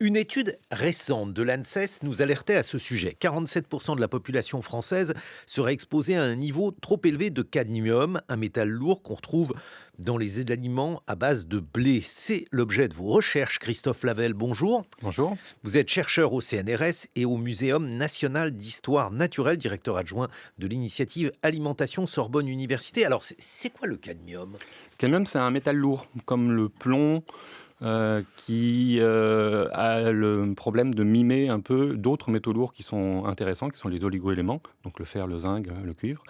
Une étude récente de l'ANSES nous alertait à ce sujet. 47% de la population française serait exposée à un niveau trop élevé de cadmium, un métal lourd qu'on retrouve dans les aliments à base de blé. C'est l'objet de vos recherches, Christophe Lavelle. Bonjour. Bonjour. Vous êtes chercheur au CNRS et au Muséum national d'histoire naturelle, directeur adjoint de l'initiative Alimentation Sorbonne Université. Alors, c'est quoi le cadmium ? Cadmium, c'est un métal lourd, comme le plomb, qui a le problème de mimer un peu d'autres métaux lourds qui sont intéressants, qui sont les oligoéléments, donc le fer, le zinc, le cuivre.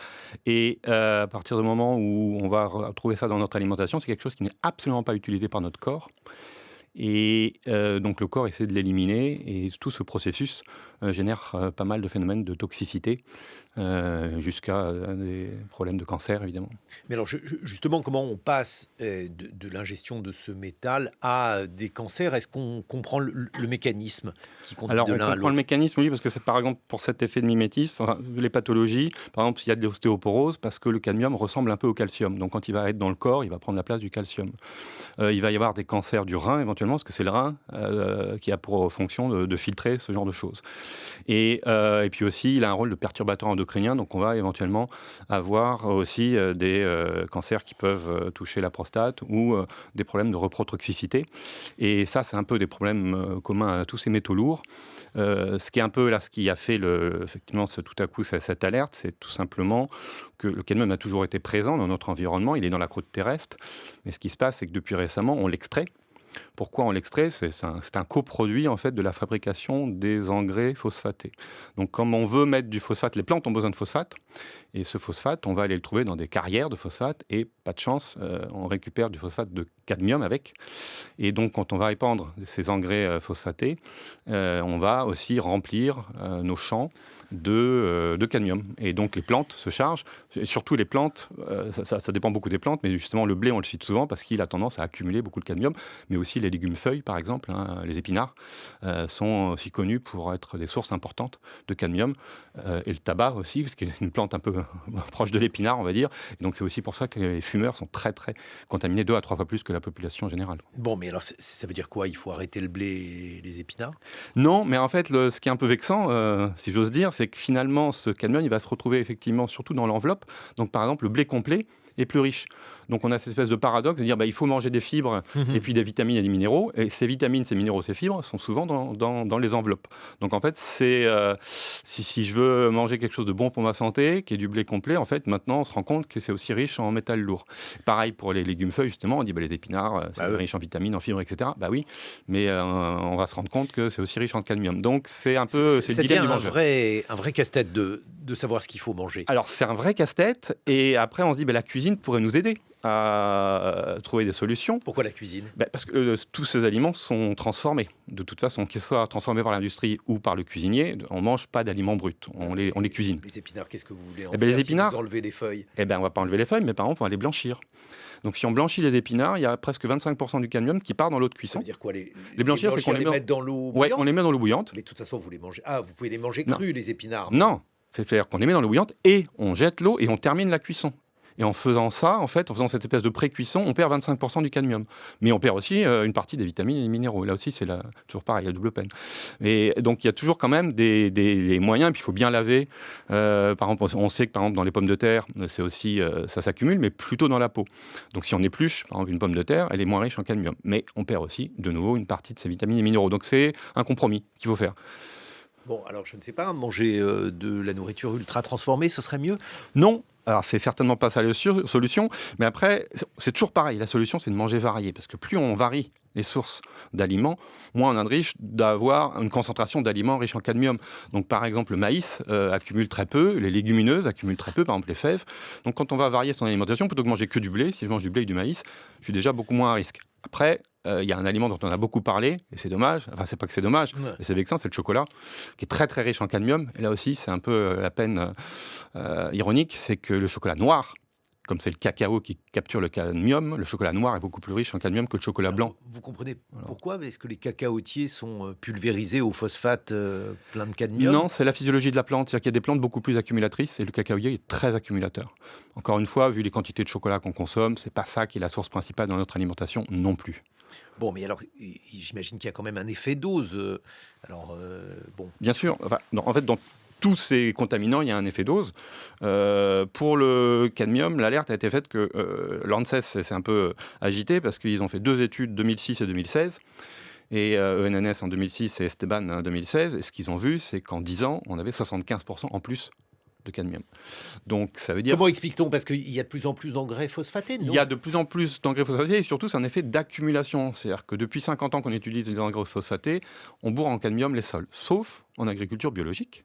Et à partir du moment où on va retrouver ça dans notre alimentation, c'est quelque chose qui n'est absolument pas utilisé par notre corps. Et donc le corps essaie de l'éliminer, et tout ce processus génère pas mal de phénomènes de toxicité, jusqu'à des problèmes de cancer, évidemment. Mais alors, justement, comment on passe de l'ingestion de ce métal à des cancers ? Est-ce qu'on comprend le mécanisme qui conduit Alors, de on l'un à comprend le l'autre ? mécanisme, oui, parce que c'est par exemple pour cet effet de mimétisme, enfin, les pathologies, par exemple, il y a de l'ostéoporose parce que le cadmium ressemble un peu au calcium. Donc, quand il va être dans le corps, il va prendre la place du calcium. Il va y avoir des cancers du rein éventuellement, parce que c'est le rein qui a pour fonction de filtrer ce genre de choses. Et puis aussi, il a un rôle de perturbateur endocrinien, donc on va éventuellement avoir aussi des cancers qui peuvent toucher la prostate ou des problèmes de reprotoxicité. Et ça, c'est un peu des problèmes communs à tous ces métaux lourds. Ce qui est un peu là, ce qui a fait effectivement tout à coup cette alerte, c'est tout simplement que le cadmium a toujours été présent dans notre environnement, il est dans la croûte terrestre, mais ce qui se passe, c'est que depuis récemment, on l'extrait. Pourquoi on l'extrait ? C'est un coproduit en fait de la fabrication des engrais phosphatés. Donc, comme on veut mettre du phosphate, les plantes ont besoin de phosphate, et ce phosphate, on va aller le trouver dans des carrières de phosphate, et pas de chance, on récupère du phosphate de cadmium avec. Et donc, quand on va épandre ces engrais phosphatés, on va aussi remplir nos champs de cadmium. Et donc, les plantes se chargent, et surtout les plantes, ça dépend beaucoup des plantes, mais justement, le blé, on le cite souvent parce qu'il a tendance à accumuler beaucoup de cadmium, mais aussi les légumes-feuilles, par exemple, les épinards, sont aussi connus pour être des sources importantes de cadmium, et le tabac aussi, parce qu'il est une plante un peu proche de l'épinard, on va dire. Et donc, c'est aussi pour ça que les fumeurs sont très, très contaminés, 2 à 3 fois plus que la population générale. Bon, mais alors, ça veut dire quoi ? Il faut arrêter le blé et les épinards ? Non, mais en fait, ce qui est un peu vexant, si j'ose dire, c'est que finalement, ce cadmium, il va se retrouver effectivement surtout dans l'enveloppe. Donc, par exemple, le blé complet est plus riche. Donc, on a cette espèce de paradoxe de dire il faut manger des fibres et puis des vitamines et des minéraux. Et ces vitamines, ces minéraux, ces fibres sont souvent dans les enveloppes. Donc, en fait, si je veux manger quelque chose de bon pour ma santé, qui est du blé complet, en fait, maintenant, on se rend compte que c'est aussi riche en métal lourd. Pareil pour les légumes feuilles, justement, on dit les épinards, c'est riche en vitamines, en fibres, etc. Bah oui, mais on va se rendre compte que c'est aussi riche en cadmium. Donc, c'est un peu c'est le Ça devient dilemme du mangeur. un vrai casse-tête de savoir ce qu'il faut manger. Alors, c'est un vrai casse-tête, et après, on se dit la cuisine pourrait nous aider à trouver des solutions. Pourquoi la cuisine ? Parce que tous ces aliments sont transformés. De toute façon, qu'ils soient transformés par l'industrie ou par le cuisinier, on ne mange pas d'aliments bruts, on les cuisine. Les épinards, qu'est-ce que vous voulez en Eh ben, faire les si épinards, vous enlevez les feuilles ? on ne va pas enlever les feuilles, mais par exemple, on va les blanchir. Donc, si on blanchit les épinards, il y a presque 25% du cadmium qui part dans l'eau de Ça cuisson. veut dire quoi ? Les blanchir, c'est qu'on les les met mettre dans l'eau Ouais, bouillante ? on les met dans l'eau bouillante. Mais de toute façon, vous les mangez. Ah, vous pouvez les manger Non. crus, les épinards. Non, c'est-à-dire qu'on les met dans l'eau bouillante et on jette l'eau et on termine la cuisson. Et en faisant ça, en faisant cette espèce de pré-cuisson, on perd 25% du cadmium. Mais on perd aussi une partie des vitamines et des minéraux. Là aussi, c'est toujours pareil, il y a double peine. Et donc, il y a toujours quand même des moyens. Et puis, il faut bien laver. Par exemple, on sait que par exemple, dans les pommes de terre, c'est aussi, ça s'accumule, mais plutôt dans la peau. Donc, si on épluche, par exemple, une pomme de terre, elle est moins riche en cadmium. Mais on perd aussi, de nouveau, une partie de ses vitamines et minéraux. Donc, c'est un compromis qu'il faut faire. Bon, alors je ne sais pas, manger de la nourriture ultra transformée, ce serait mieux ? Non. Alors, c'est certainement pas ça la solution, mais après, c'est toujours pareil. La solution, c'est de manger varié, parce que plus on varie les sources d'aliments, moins on a de riche d'avoir une concentration d'aliments riches en cadmium. Donc, par exemple, le maïs accumule très peu, les légumineuses accumulent très peu, par exemple les fèves. Donc, quand on va varier son alimentation, plutôt que manger que du blé, si je mange du blé et du maïs, je suis déjà beaucoup moins à risque. Après, il y a un aliment dont on a beaucoup parlé, et c'est dommage, enfin c'est pas que c'est dommage, mais c'est vexant, c'est le chocolat, qui est très très riche en cadmium. Et là aussi, c'est un peu la peine ironique, c'est que le chocolat noir comme c'est le cacao qui capture le cadmium, le chocolat noir est beaucoup plus riche en cadmium que le chocolat Alors, blanc. vous comprenez Voilà. pourquoi? Est-ce que les cacaotiers sont pulvérisés au phosphate plein de cadmium? Non, c'est la physiologie de la plante. C'est-à-dire qu'il y a des plantes beaucoup plus accumulatrices et le cacaoyer est très accumulateur. Encore une fois, vu les quantités de chocolat qu'on consomme, c'est pas ça qui est la source principale dans notre alimentation non plus. Bon, mais alors, j'imagine qu'il y a quand même un effet dose. Bon, Bien sûr, enfin, en fait, dans tous ces contaminants, il y a un effet dose. Pour le cadmium, l'alerte a été faite que l'ANSES s'est un peu agité parce qu'ils ont fait 2 études, 2006 et 2016, et ENNS en 2006 et Esteban en 2016. Et ce qu'ils ont vu, c'est qu'en 10 ans, on avait 75% en plus de cadmium. Donc ça veut dire comment explique-t-on? Parce qu'il y a de plus en plus d'engrais phosphatés, il non? y a de plus en plus d'engrais phosphatés et surtout, c'est un effet d'accumulation. C'est-à-dire que depuis 50 ans qu'on utilise les engrais phosphatés, on bourre en cadmium les sols, sauf en agriculture biologique,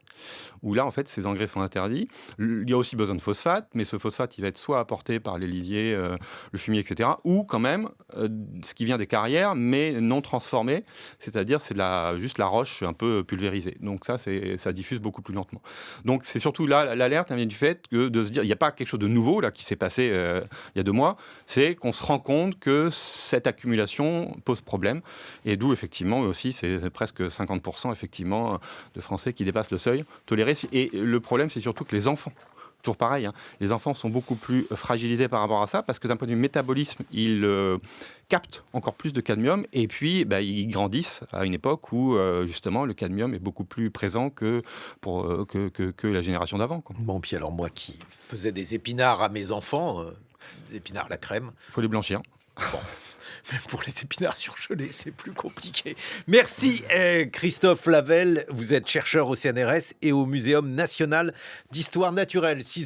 où là, en fait, ces engrais sont interdits. Il y a aussi besoin de phosphate, mais ce phosphate, il va être soit apporté par les lisiers, le fumier, etc., ou quand même ce qui vient des carrières, mais non transformé, c'est-à-dire c'est juste la roche un peu pulvérisée. Donc ça diffuse beaucoup plus lentement. Donc c'est surtout là, l'alerte elle vient du fait de se dire, il n'y a pas quelque chose de nouveau là qui s'est passé il y a 2 mois, c'est qu'on se rend compte que cette accumulation pose problème, et d'où effectivement aussi, c'est presque 50% effectivement de Français qui dépassent le seuil toléré. Et le problème, c'est surtout que les enfants, toujours pareil, hein, les enfants sont beaucoup plus fragilisés par rapport à ça, parce que d'un point de vue métabolisme, ils captent encore plus de cadmium, et puis ils grandissent à une époque où justement le cadmium est beaucoup plus présent que la génération d'avant, quoi. Bon, puis alors moi qui faisais des épinards à mes enfants, des épinards à la crème, Il faut les blanchir. bon, même pour les épinards surgelés, c'est plus compliqué. Merci Christophe Lavelle, vous êtes chercheur au CNRS et au Muséum national d'histoire naturelle.